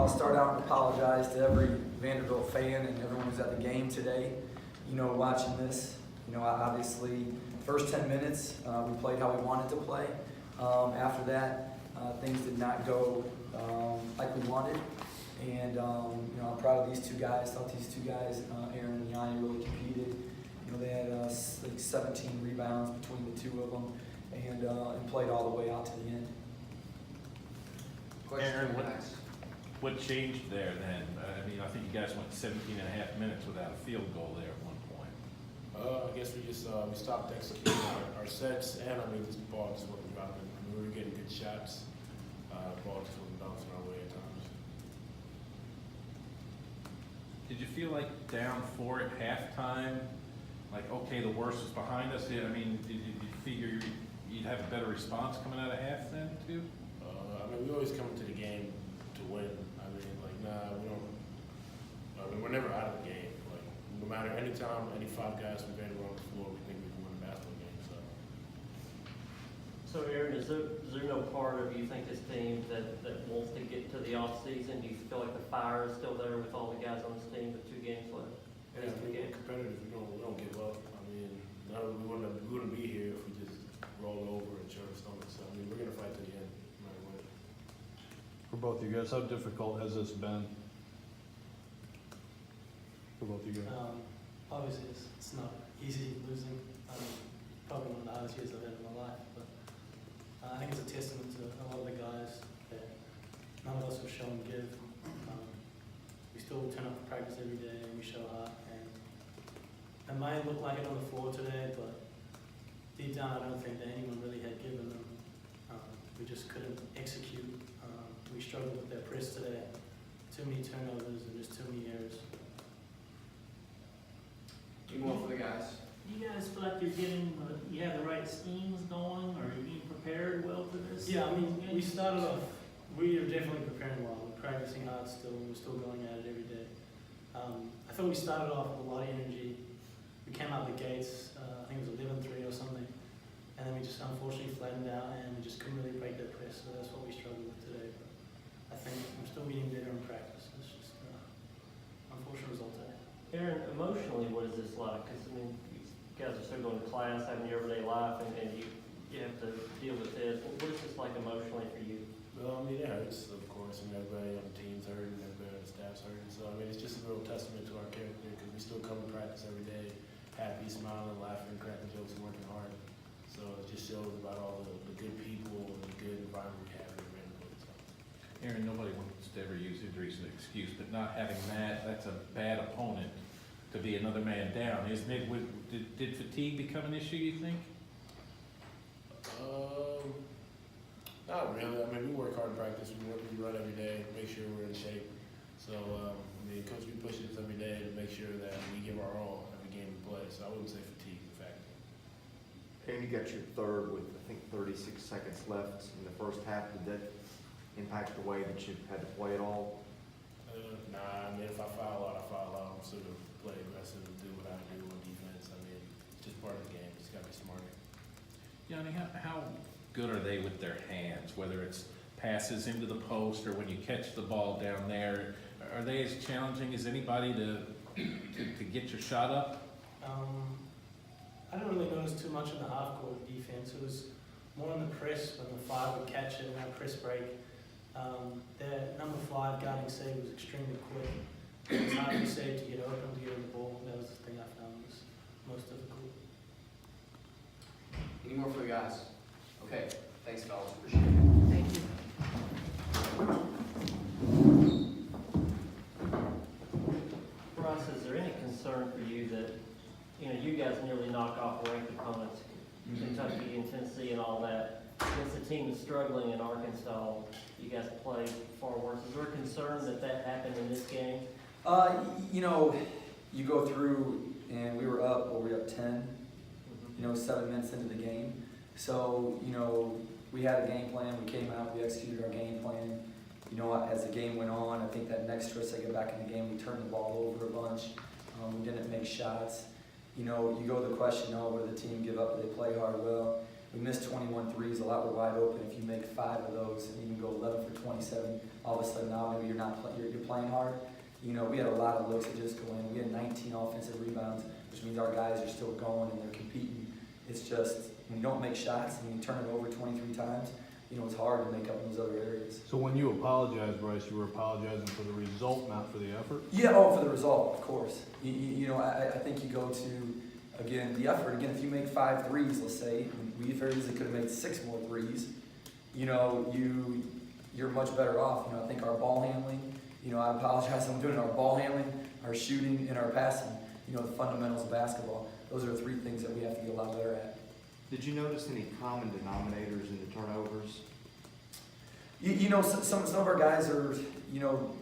I'll start out and apologize to every Vanderbilt fan and everyone who's at the game today, watching this. Obviously, first 10 minutes, we played how we wanted to play. After that, things did not go like we wanted. And, I'm proud of these two guys. I thought these two guys, Aaron and Yanni, really competed. They had like 17 rebounds between the two of them and played all the way out to the end. Aaron, what changed there then? I think you guys went 17 and a half minutes without a field goal there at one point. I guess we just we stopped executing our sets, and this ball just wasn't dropping. We were getting good shots. Ball just wasn't bouncing our way at times. Did you feel like down 4 at halftime? Like, okay, the worst is behind us. Did you figure you'd have a better response coming out of half then too? We always come into the game to win. We don't. We're never out of the game. No matter any time, any 5 guys from Vanderbilt on the floor, we think we can win a basketball game. So Aaron, is there no part of you think this team that wants to get to the off season? Do you feel like the fire is still there with all the guys on this team with 2 games left? Yeah, we're competitive. We don't give up. We wouldn't be here if we just rolled over and showed our stomach. So we're gonna fight to the end, no matter what. For both of you guys, how difficult has this been? For both of you guys. Obviously, it's not easy losing. Probably one of the hardest years I've had in my life. But I think it's a testament to a lot of the guys that none of us have shown give. We still turn up for practice every day and we show heart. And it may look like it on the floor today, but deep down, I don't think that anyone really had given them. We just couldn't execute. We struggled with their press today. Too many turnovers and just too many errors. More for the guys. Do you guys feel like you have the right schemes going, or are you being prepared well for this? Yeah, we started off, we are definitely preparing well. We're practicing hard still, we're still going at it every day. I thought we started off with a lot of energy. We came out the gates, I think it was 11-3 or something, and then we just unfortunately flattened out and we just couldn't really break their press, so that's what we struggled with today. But I think I'm still getting better in practice. It's just an unfortunate result today. Aaron, emotionally, what is this like? Because you guys are still going to class, having your everyday life, and you have to deal with this. What is this like emotionally for you? Well, it hurts, of course. Everybody on the team's hurting, everybody on the staff's hurting. So it's just a real testament to our character because we still come to practice every day, happy, smiling, laughing, cracking jokes, and working hard. So it just shows about all the good people and the good environment we have in Vanderbilt. So. Aaron, nobody wants to ever use injuries as an excuse, but not having that's a bad opponent to be another man down, isn't it? Did fatigue become an issue, you think? Not really. We work hard in practice. We run every day, make sure we're in shape. So, Coach, we push us every day to make sure that we give our all every game we play. So I wouldn't say fatigue is a factor. And you got your third with, I think, 36 seconds left in the first half. Did that impact the way that you had to play at all? Nah, if I foul out, I foul out. I'm sort of play aggressive and do what I do on defense. It's just part of the game. Just got to be smarter. Yanni, how good are they with their hands, whether it's passes into the post or when you catch the ball down there? Are they as challenging as anybody to get your shot up? I didn't really notice too much in the half-court defense. It was more in the press when the 5 would catch it in that press break. Their number 5 guarding save was extremely quick. It was hard to save to get open, to get on the ball. That was the thing I found was most difficult. Any more for the guys? Okay, thanks, fellas. Appreciate it. Thank you. Bryce, is there any concern for you that you guys nearly knock off ranked opponents, Kentucky and Tennessee and all that, against a team that's struggling in Arkansas? You guys play far worse. Is there a concern that happened in this game? You go through, and we were up 10, 7 minutes into the game. So, we had a game plan. We came out, we executed our game plan. As the game went on, I think that next stretch, I get back in the game, we turned the ball over a bunch. We didn't make shots. You go to the question, whether the team give up, or they play hard. Well, We missed 21 threes, a lot were wide open. If you make 5 of those and you can go 11 for 27, all of a sudden now maybe you're playing hard. You know, we had a lot of looks that just go in. We had 19 offensive rebounds, which means our guys are still going and they're competing. It's just, when you don't make shots and you turn it over 23 times, you know, it's hard to make up in those other areas. So when you apologize, Bryce, you were apologizing for the result, not for the effort? Yeah, oh, for the result, of course. You know, I think you go to, again, the effort. Again, if you make 5 threes, let's say, we very easily could have made 6 more threes. You know, you're much better off. You know, I think our ball handling, you know, I apologize, I'm doing our ball handling, our shooting, and our passing. You know, the fundamentals of basketball. Those are the 3 things that we have to be a lot better at. Did you notice any common denominators in the turnovers? You know, some of our guys are, you know,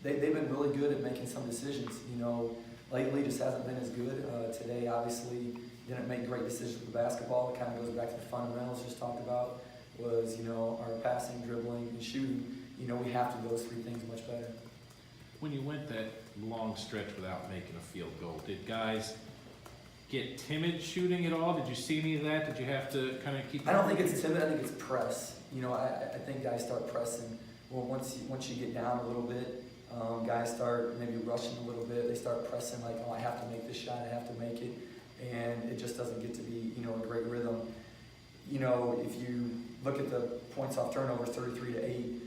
they've been really good at making some decisions. You know, lately just hasn't been as good. Today, obviously, didn't make great decisions with basketball. It kind of goes back to the fundamentals just talked about, was, you know, our passing, dribbling, and shooting. You know, we have to do those 3 things much better. When you went that long stretch without making a field goal, did guys get timid shooting at all? Did you see any of that? Did you have to kind of keep? I don't think it's timid. I think it's press. You know, I think guys start pressing. Well, once you get down a little bit, guys start maybe rushing a little bit. They start pressing like, oh, I have to make this shot. I have to make it, and it just doesn't get to be, you know, a great rhythm. You know, if you look at the points off turnovers, 33-8.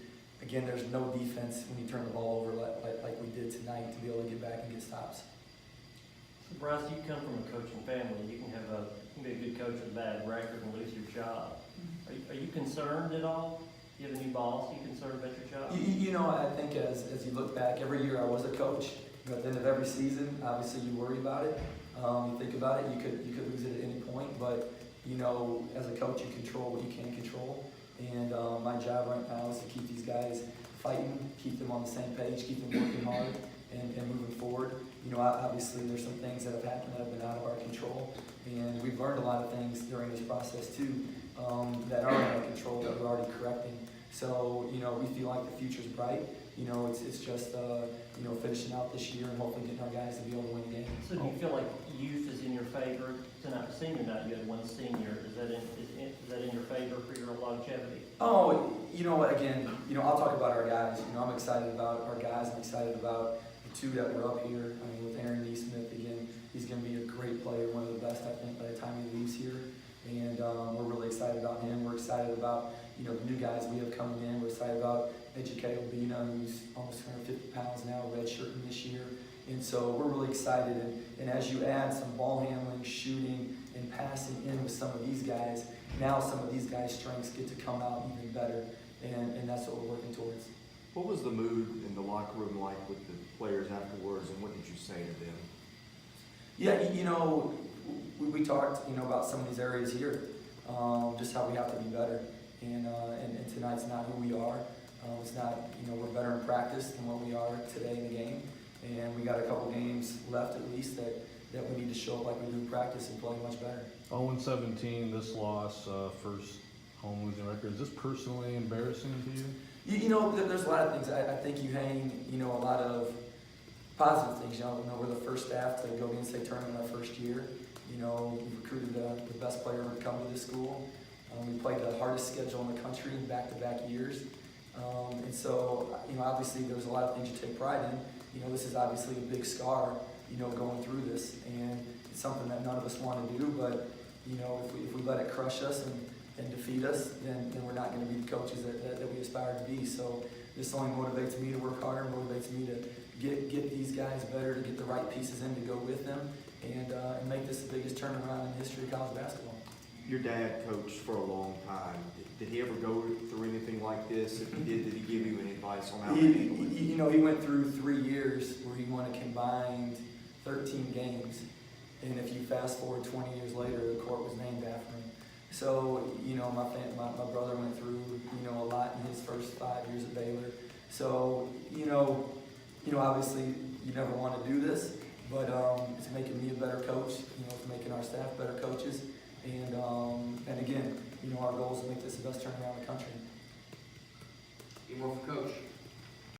Again, there's no defense when you turn the ball over like we did tonight to be able to get back and get stops. So Bryce, you come from a coaching family. You can be a good coach with a bad record and lose your job. Are you concerned at all? You have a new boss. You concerned about your job? You know, I think as you look back, every year I was a coach. You know, at the end of every season, obviously you worry about it. You think about it. You could lose it at any point, but you know, as a coach, you control what you can control. And my job right now is to keep these guys fighting, keep them on the same page, keep them working hard and moving forward. You know, obviously there's some things that have happened that have been out of our control, and we've learned a lot of things during this process too that are in our control that we're already correcting. So, you know, we feel like the future's bright. You know, it's just, you know, finishing out this year and hopefully getting our guys to be able to win a game. So do you feel like youth is in your favor? Tonight, senior night, you had 1 senior. Is that in your favor for your longevity? Oh, you know, again, you know, I'll talk about our guys. You know, I'm excited about our guys. I'm excited about the 2 that were up here. I mean, with Aaron Nesmith, again, he's going to be a great player, one of the best, I think, by the time he leaves here. And we're really excited about him. We're excited about, you know, the new guys we have coming in. We're excited about Ejike Obina, who's almost 250 pounds now, redshirting this year. And so we're really excited. And as you add some ball handling, shooting, and passing in with some of these guys, now some of these guys' strengths get to come out even better. And that's what we're working towards. What was the mood in the locker room like with the players afterwards, and what did you say to them? Yeah, you know, we talked, you know, about some of these areas here, just how we have to be better. And tonight's not who we are. It's not, you know, we're better in practice than what we are today in the game. And we got a couple games left at least that we need to show up like we do in practice and play much better. 0-17, this loss, first home losing record. Is this personally embarrassing to you? You know, there's a lot of things. I think you hang, you know, a lot of positive things. You know, we're the first staff to go against state tournament our first year. You know, we recruited the best player to come to this school. We played the hardest schedule in the country in back-to-back years. And so, you know, obviously there's a lot of things you take pride in. You know, this is obviously a big scar, you know, going through this. And it's something that none of us want to do, but, you know, if we let it crush us and defeat us, then we're not going to be the coaches that we aspire to be. So this only motivates me to work harder, motivates me to get these guys better, to get the right pieces in to go with them, and make this the biggest turnaround in the history of college basketball. Your dad coached for a long time. Did he ever go through anything like this? If he did he give you any advice on how to handle it? You know, he went through 3 years where he won a combined 13 games. And if you fast forward 20 years later, the court was named after him. So, you know, my brother went through, you know, a lot in his first 5 years at Baylor. So, you know, obviously you never want to do this, but it's making me a better coach. You know, it's making our staff better coaches. And again, you know, our goal is to make this the best turnaround in the country. Any more for Coach?